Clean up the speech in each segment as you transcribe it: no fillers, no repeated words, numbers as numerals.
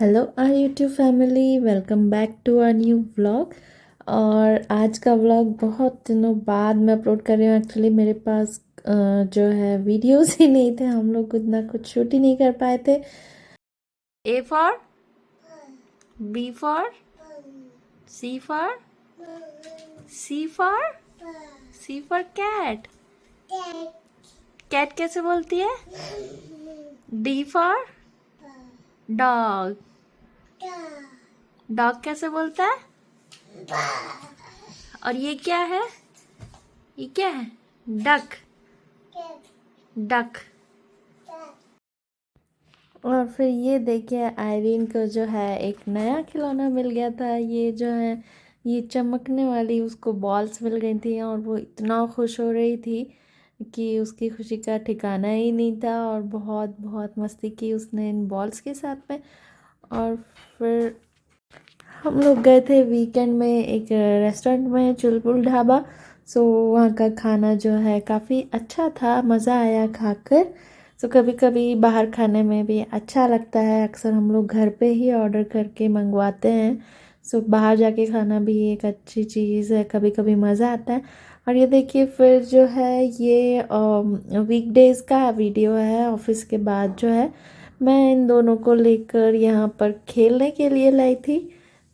Hello our YouTube family, welcome back to our new vlog. और आज का vlog बहुत दिनों बाद मैं अपलोड कर रही हूँ। एक्चुअली मेरे पास जो है वीडियोस ही नहीं थे, हम लोग उतना कुछ शूट ही नहीं कर पाए थे। A for B for C for C for C for cat. Cat कैसे बोलती है? D for dog. डॉग कैसे बोलता है? और ये क्या है? ये क्या है? डक। डक। और फिर ये देखिए, आयरीन को जो है एक नया खिलौना मिल गया था। ये जो है ये चमकने वाली उसको बॉल्स मिल गई थी और वो इतना खुश हो रही थी कि उसकी खुशी का ठिकाना ही नहीं था। और बहुत बहुत मस्ती की उसने इन बॉल्स के साथ में। और फिर हम लोग गए थे वीकेंड में एक रेस्टोरेंट में, चुलबुल ढाबा। सो वहाँ का खाना जो है काफ़ी अच्छा था, मज़ा आया खाकर। सो कभी कभी बाहर खाने में भी अच्छा लगता है। अक्सर हम लोग घर पे ही ऑर्डर करके मंगवाते हैं। सो बाहर जाके खाना भी एक अच्छी चीज़ है, कभी कभी मज़ा आता है। और ये देखिए फिर जो है ये वीकडेज़ का वीडियो है। ऑफिस के बाद जो है मैं इन दोनों को लेकर यहाँ पर खेलने के लिए लाई थी।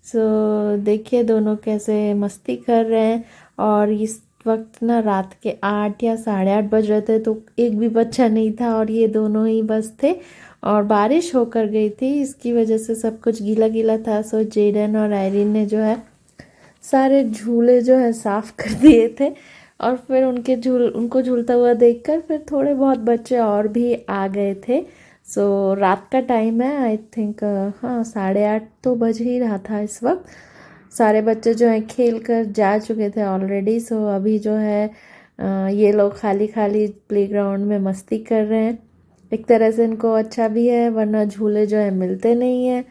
सो देखिए दोनों कैसे मस्ती कर रहे हैं। और इस वक्त ना रात के 8 या 8:30 बज रहे थे, तो एक भी बच्चा नहीं था और ये दोनों ही बस थे। और बारिश होकर गई थी, इसकी वजह से सब कुछ गीला गीला था। सो जेडन और आयरीन ने जो है सारे झूले जो है साफ कर दिए थे। और फिर उनको झूलता हुआ देखकर फिर थोड़े बहुत बच्चे और भी आ गए थे। सो रात का टाइम है, आई थिंक हाँ 8:30 तो बज ही रहा था इस वक्त। सारे बच्चे जो हैं खेल कर जा चुके थे ऑलरेडी। सो अभी जो है ये लोग खाली खाली प्लेग्राउंड में मस्ती कर रहे हैं। एक तरह से इनको अच्छा भी है, वरना झूले जो है मिलते नहीं हैं।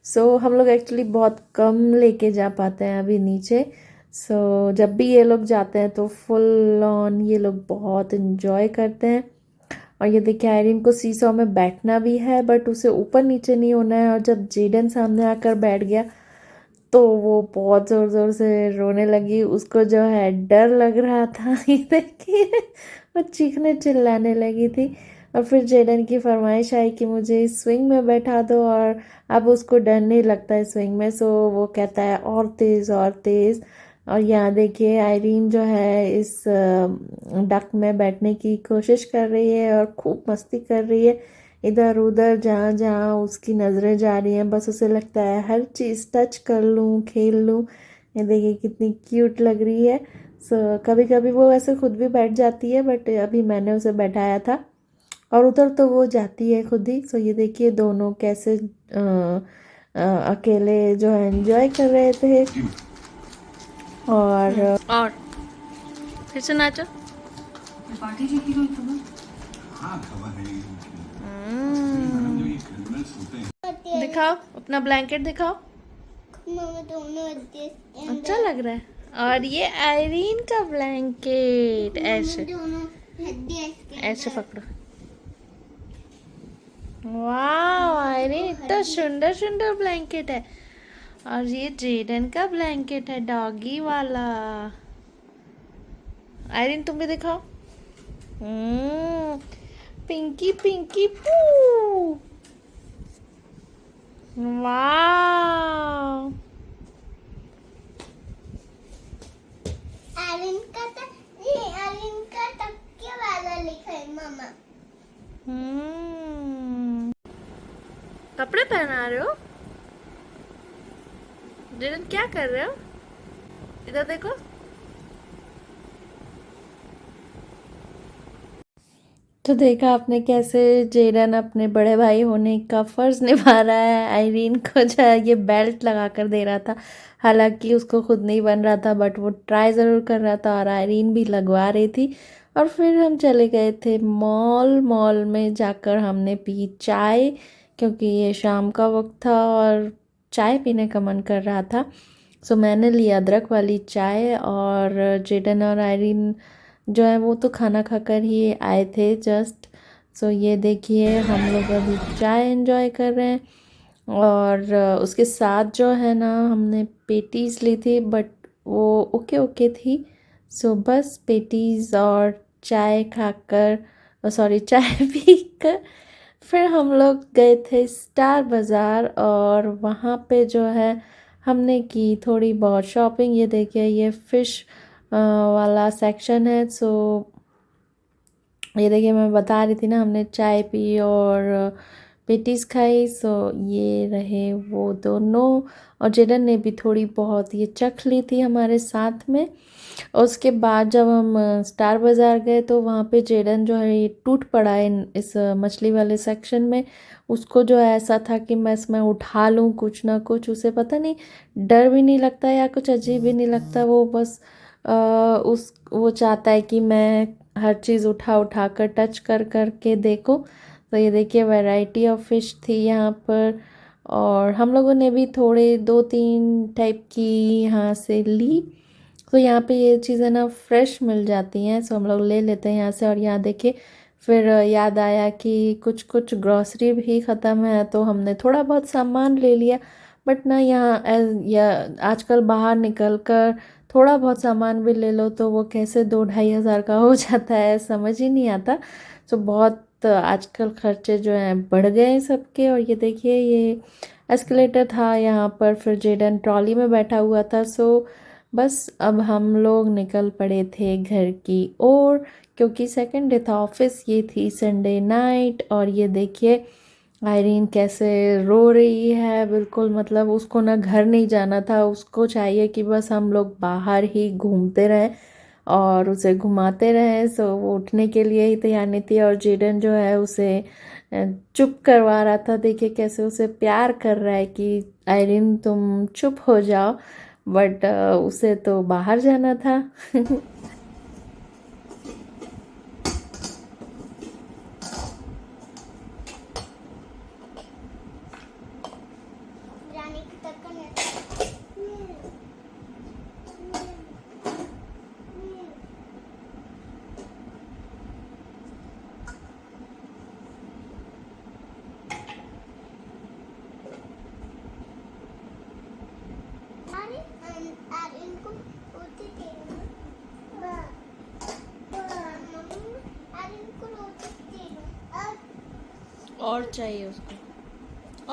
सो हम लोग एक्चुअली बहुत कम लेके जा पाते हैं अभी नीचे। सो जब भी ये लोग जाते हैं तो फुल ऑन ये लोग बहुत इन्जॉय करते हैं। और ये देखिए आयरीन को सीसॉ में बैठना भी है, बट उसे ऊपर नीचे नहीं होना है। और जब जेडन सामने आकर बैठ गया तो वो बहुत ज़ोर ज़ोर से रोने लगी। उसको जो है डर लग रहा था ये देखिए, वो चीखने चिल्लाने लगी थी। और फिर जेडन की फरमाइश आई कि मुझे स्विंग में बैठा दो, और अब उसको डर नहीं लगता है स्विंग में। सो वो कहता है और तेज़ और तेज़। और यहाँ देखिए आयरीन जो है इस डक में बैठने की कोशिश कर रही है और खूब मस्ती कर रही है। इधर उधर जहाँ जहाँ उसकी नज़रें जा रही हैं, बस उसे लगता है हर चीज़ टच कर लूँ, खेल लूँ। ये देखिए कितनी क्यूट लग रही है। सो कभी कभी वो वैसे खुद भी बैठ जाती है, बट अभी मैंने उसे बैठाया था। और उधर तो वो जाती है खुद ही। सो ये देखिए दोनों कैसे अकेले जो है एंजॉय कर रहे थे। और फिर से नाचो। पार्टी जो की गई खबर। हाँ खबर है दिखाओ अपना ब्लैंकेट दिखाओ। दोनों अच्छा लग रहा है। और ये आयरीन का ब्लैंकेट ऐसे ऐसे पकड़ो। वाह आयरीन इतना सुंदर सुंदर ब्लैंकेट है। और ये जेडन का ब्लैंकेट है डॉगी वाला। आयरीन तुम भी दिखाओ। पिंकी पिंकी पू। वाह एलिन का तकिया वाला लिखा है मामा। कपड़े पहना रहे हो? जेडन क्या कर रहे हो? इधर देखो। तो देखा आपने कैसे जेडन अपने बड़े भाई होने का फर्ज निभा रहा है। आयरीन को जो है ये बेल्ट लगा कर दे रहा था, हालांकि उसको खुद नहीं बन रहा था, बट वो ट्राई ज़रूर कर रहा था और आयरीन भी लगवा रही थी। और फिर हम चले गए थे मॉल। मॉल में जाकर हमने पी चाय, क्योंकि ये शाम का वक्त था और चाय पीने का मन कर रहा था। सो मैंने ली अदरक वाली चाय, और जेडन और आयरीन जो है वो तो खाना खाकर ही आए थे जस्ट। सो ये देखिए हम लोग अभी चाय एंजॉय कर रहे हैं। और उसके साथ जो है ना हमने पेटीज़ ली थी, बट वो ओके ओके थी। सो बस पेटीज़ और चाय खाकर, सॉरी चाय पीकर फिर हम लोग गए थे स्टार बाज़ार, और वहाँ पे जो है हमने की थोड़ी बहुत शॉपिंग। ये देखिए ये फ़िश वाला सेक्शन है। सो ये देखिए मैं बता रही थी ना, हमने चाय पी और पेटीज खाई। सो ये रहे वो दोनों, और जेडन ने भी थोड़ी बहुत ये चख ली थी हमारे साथ में। और उसके बाद जब हम स्टार बाज़ार गए तो वहाँ पे जेडन जो है ये टूट पड़ा है इस मछली वाले सेक्शन में। उसको जो है ऐसा था कि मैं इसमें उठा लूँ कुछ ना कुछ, उसे पता नहीं डर भी नहीं लगता या कुछ अजीब भी नहीं लगता, वो बस वो चाहता है कि मैं हर चीज़ उठा उठा कर टच कर कर के देखो। तो ये देखिए वैरायटी ऑफ फिश थी यहाँ पर, और हम लोगों ने भी थोड़े 2-3 टाइप की यहाँ से ली। तो यहाँ पे ये चीज़ें ना फ्रेश मिल जाती हैं, सो हम लोग ले लेते हैं यहाँ से। और यहाँ देखिए फिर याद आया कि कुछ कुछ ग्रॉसरी भी ख़त्म है, तो हमने थोड़ा बहुत सामान ले लिया। बट ना यहाँ या आजकल बाहर निकल कर थोड़ा बहुत सामान भी ले लो तो वो कैसे 2-2.5 हज़ार का हो जाता है, समझ ही नहीं आता। तो बहुत आजकल खर्चे जो हैं बढ़ गए हैं सबके। और ये देखिए ये एस्केलेटर था यहाँ पर, फिर जेडन ट्रॉली में बैठा हुआ था। सो बस अब हम लोग निकल पड़े थे घर की ओर, क्योंकि सेकंड डे था ऑफिस, ये थी संडे नाइट। और ये देखिए आयरीन कैसे रो रही है, बिल्कुल मतलब उसको ना घर नहीं जाना था, उसको चाहिए कि बस हम लोग बाहर ही घूमते रहें और उसे घुमाते रहें। सो वो उठने के लिए ही तैयार नहीं थी, और जेडन जो है उसे चुप करवा रहा था। देखिए कैसे उसे प्यार कर रहा है कि आयरीन तुम चुप हो जाओ, बट उसे तो बाहर जाना था। जाने की तक नहीं। अरे इनको रोटी दे दो। मम्मी अरे इनको रोटी दे दो। और चाहिए उसको,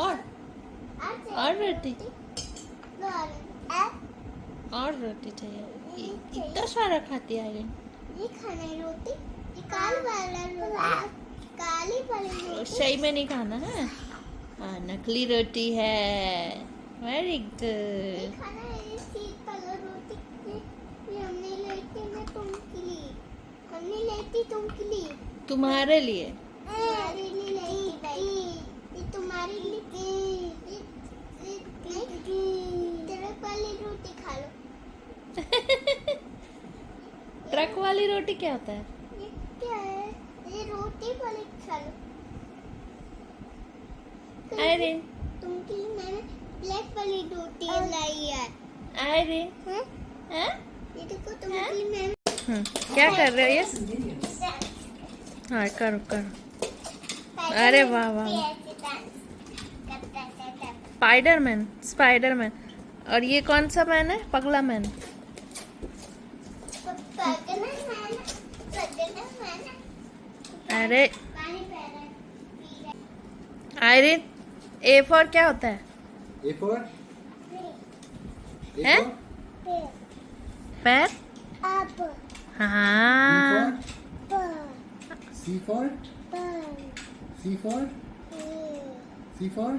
और रोटी, और रोटी चाहिए। इतना सारा खाती है आयरीन। ये खाना है रोटी, ये काली वाला रोटी, काली वाली रोटी। सही में नहीं खाना है, हाँ नकली रोटी है। वेरी ये गुड। खाना है, ये सीध वाला रोटी। ये हमने लेती मैं तुमके लिए, हमने लेती तुमके लिए, तुम्हारे लिए। तुम्हारे लिए लेती भाई, ये तुम्हारे लिए। ट्रक वाली रोटी खा लो। ट्रक वाली रोटी क्या होता है? ये क्या है? ये रोटी वाली खा लो। आयरीन, तुमके लिए मैंने ब्लैक वाली रोटी लाई है। आयरीन, हैं? हैं? ये देखो तुमके लिए मैंने क्या कर रहे हो ये? हाँ करो करो। अरे वाह वाह, स्पाइडरमैन, स्पाइडरमैन। और ये कौन सा मैन है? पगला मैन। अरे आयरीन, ए फॉर क्या होता है? A for? A हैं? for? पैर। हाँ। C for? C for? C for?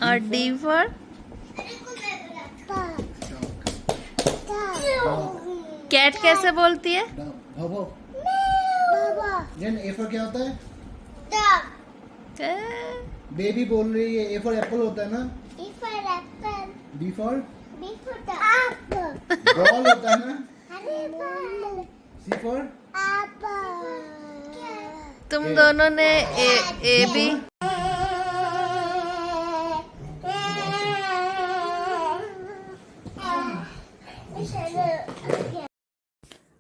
और डी फॉर? कैट कैसे बोलती है? भाभो। जन A for क्या होता है? बेबी बोल रही है। A for एप्पल होता है ना? B for? बॉल होता है ना? C for? तुम दोनों ने ए बी।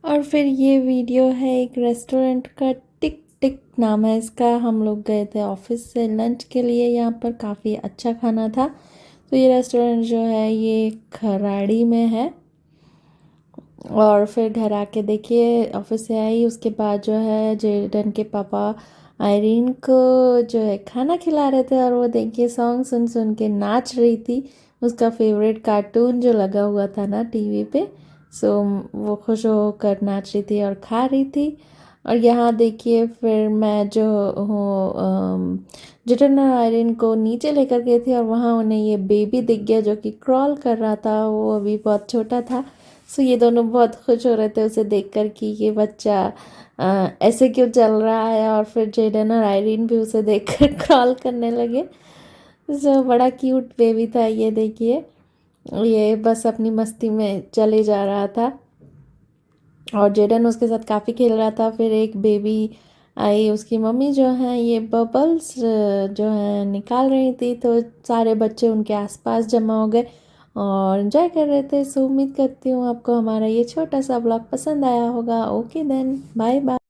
और फिर ये वीडियो है एक रेस्टोरेंट का, टिक मजेस्टिक नाम है इसका। हम लोग गए थे ऑफिस से लंच के लिए, यहाँ पर काफ़ी अच्छा खाना था। तो ये रेस्टोरेंट जो है ये खराड़ी में है। और फिर घर आके देखिए ऑफिस से आई, उसके बाद जो है जेडन के पापा आयरीन को जो है खाना खिला रहे थे, और वो देखिए सॉन्ग सुन सुन के नाच रही थी। उसका फेवरेट कार्टून जो लगा हुआ था ना टीवी पे, सो वो खुश होकर नाच रही थी और खा रही थी। और यहाँ देखिए फिर मैं जो हूँ जेडन और आयरीन को नीचे लेकर गई थी, और वहाँ उन्हें ये बेबी दिख गया जो कि क्रॉल कर रहा था। वो अभी बहुत छोटा था। सो ये दोनों बहुत खुश हो रहे थे उसे देखकर कि ये बच्चा ऐसे क्यों चल रहा है। और फिर जेडन और आयरीन भी उसे देखकर क्रॉल करने लगे। सो बड़ा क्यूट बेबी था ये देखिए। ये बस अपनी मस्ती में चले जा रहा था और जेडन उसके साथ काफ़ी खेल रहा था। फिर एक बेबी आई, उसकी मम्मी जो है ये बबल्स जो है निकाल रही थी, तो सारे बच्चे उनके आसपास जमा हो गए और एंजॉय कर रहे थे। सो उम्मीद करती हूँ आपको हमारा ये छोटा सा ब्लॉग पसंद आया होगा। Okay then, bye bye.